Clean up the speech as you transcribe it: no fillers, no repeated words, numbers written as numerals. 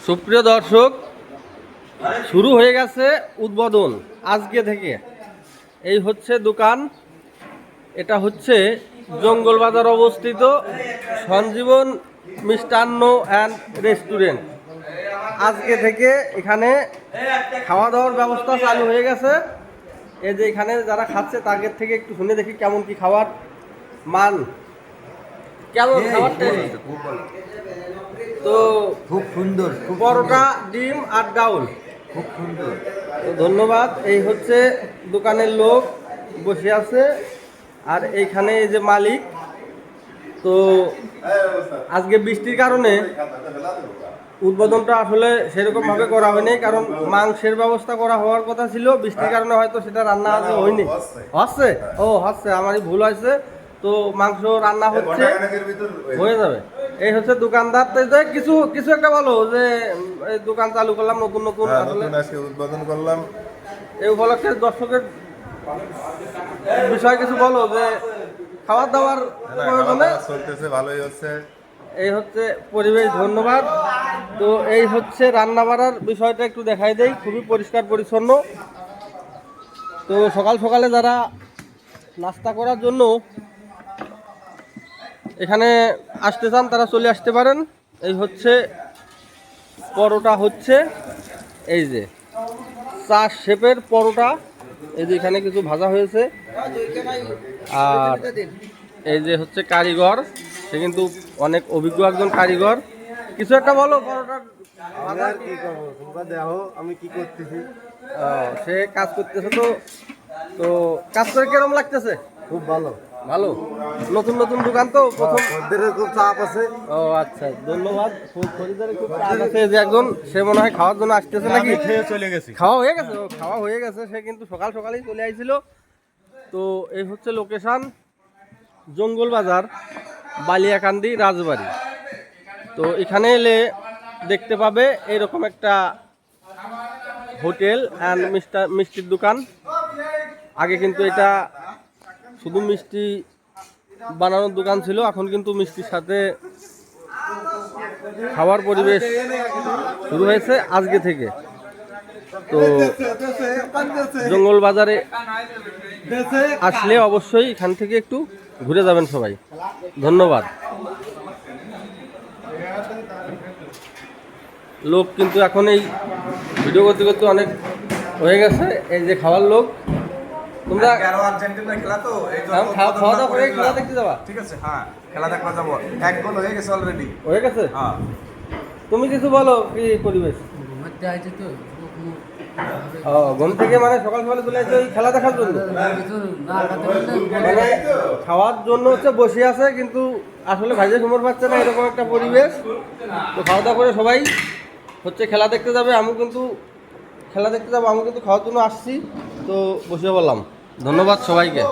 সুপ্রিয় দর্শক, শুরু হয়ে গেছে উদ্বোধন আজকে থেকে। এই হচ্ছে দোকান, এটা হচ্ছে জঙ্গলবাজার অবস্থিত সঞ্জীবন মিষ্টান্ন অ্যান্ড রেস্টুরেন্ট। আজকে থেকে এখানে খাওয়া দাওয়ার ব্যবস্থা চালু হয়ে গেছে। এই যে এখানে যারা খাচ্ছে তাদের থেকে একটু শুনে দেখি কেমন কি খাবার মান, কেমন খাবারটা। তো খুব সুন্দর, পরোটা, ডিম আর ডাউল, খুব সুন্দর। তো ধন্যবাদ। এই হচ্ছে দোকানের লোক বসে আছে, আর এইখানে এই যে মালিক। তো আজকে বৃষ্টির কারণে উদ্বোধনটা আসলে সেরকম ভাবে করা হয়নি, কারণ মাংসের ব্যবস্থা করা হওয়ার কথা ছিল। বৃষ্টির কারণে হয়তো সেটা রান্না আজকে হয়নি। হচ্ছে, ও হচ্ছে, আমারই ভুল হয়েছে। তো মাংস রান্না হচ্ছে, হয়ে যাবে। এই হচ্ছে দোকানদার। তো কিছু কিছু একটা বলো যে এই দোকান চালু করলাম নতুন নতুন, আসলে আজকে উদ্বোধন করলাম। এই উপলক্ষে দর্শকের বিষয় কিছু বলো যে খাবার দাবার প্রয়োজনে চলতেছে, ভালোই হচ্ছে। এই হচ্ছে পরিবেশ। ধন্যবাদ। তো এই হচ্ছে রান্না বাড়ার বিষয়টা একটু দেখাই দেই, খুবই পরিষ্কার পরিচ্ছন্ন। তো সকাল সকালে যারা নাস্তা করার জন্য এখানে আসতে চান তারা চলে আসতে পারেন। এই হচ্ছে পরোটা, হচ্ছে এই যে চার শেপের পরোটা। এই যে এখানে কিছু ভাজা হয়েছে, আর এই যে হচ্ছে কারিগর, সে কিন্তু অনেক অভিজ্ঞ একজন কারিগর। কিছু একটা বলো পরোটার ভাজা। কি করবো, তোমরা দেখো আমি কি করতেছি। সে কাজ করতেছে। তো তো কাজ করে কিরকম লাগতেছে? খুব ভালো। ভালো। নতুন নতুন দোকান তো প্রথম। খদ্দেরের খুব চাপ আছে। ও আচ্ছা, ধন্যবাদ। খুব খরিদারে খুব চাপ আছে। যে একজন, সে মনে হয় খাওয়ার জন্য আসতেছে নাকি? খেয়ে চলে গেছি। খাওয়া হয়ে গেছে? ও, খাওয়া হয়ে গেছে। সে কিন্তু সকাল সকালেই চলে আইছিল। তো এই হচ্ছে লোকেশন, জঙ্গলবাজার, বালিয়াকান্দি, রাজবাড়ি। তো এখানে এলে দেখতে পাবে এরকম একটা হোটেল অ্যান্ড মিষ্টির দোকান। আগে কিন্তু এটা শুধু মিষ্টি বানানোর দোকান ছিল, এখন কিন্তু মিষ্টির সাথে খাওয়ার পরিবেশ শুরু হয়েছে আজকে থেকে। তো জঙ্গল বাজারে আসলে অবশ্যই এখান থেকে একটু ঘুরে যাবেন সবাই। ধন্যবাদ। লোক কিন্তু এখন এই ভিডিও করতে করতে অনেক হয়ে গেছে। এই যে খাওয়ার লোক, তোমরা আর্জেন্টিনার খেলা তো এই এখন খাওয়া দাওয়া করে খেলা দেখতে যাবা? ঠিক আছে, হ্যাঁ খেলা দেখতে যাবো। এক গোল হয়ে গেছে অলরেডি। হয়ে গেছে? হ্যাঁ, তুমি কিছু বলো, কি পরিবেশ? ও, ঘুম থেকে মানে সকাল সকালে চলে আসছে ওই খেলা দেখার জন্য? মানে খাওয়ার জন্য হচ্ছে বসে আছে, কিন্তু আসলে ভাইজে সময় পাচ্ছে না, এরকম একটা পরিবেশ। তো খাওয়া দাওয়া করে সবাই হচ্ছে খেলা দেখতে যাবে। আমি কিন্তু খেলা দেখতে যাবো, আমি কিন্তু খাওয়ার জন্য আসছি। তো বসে বললাম। ধন্যবাদ সবাইকে।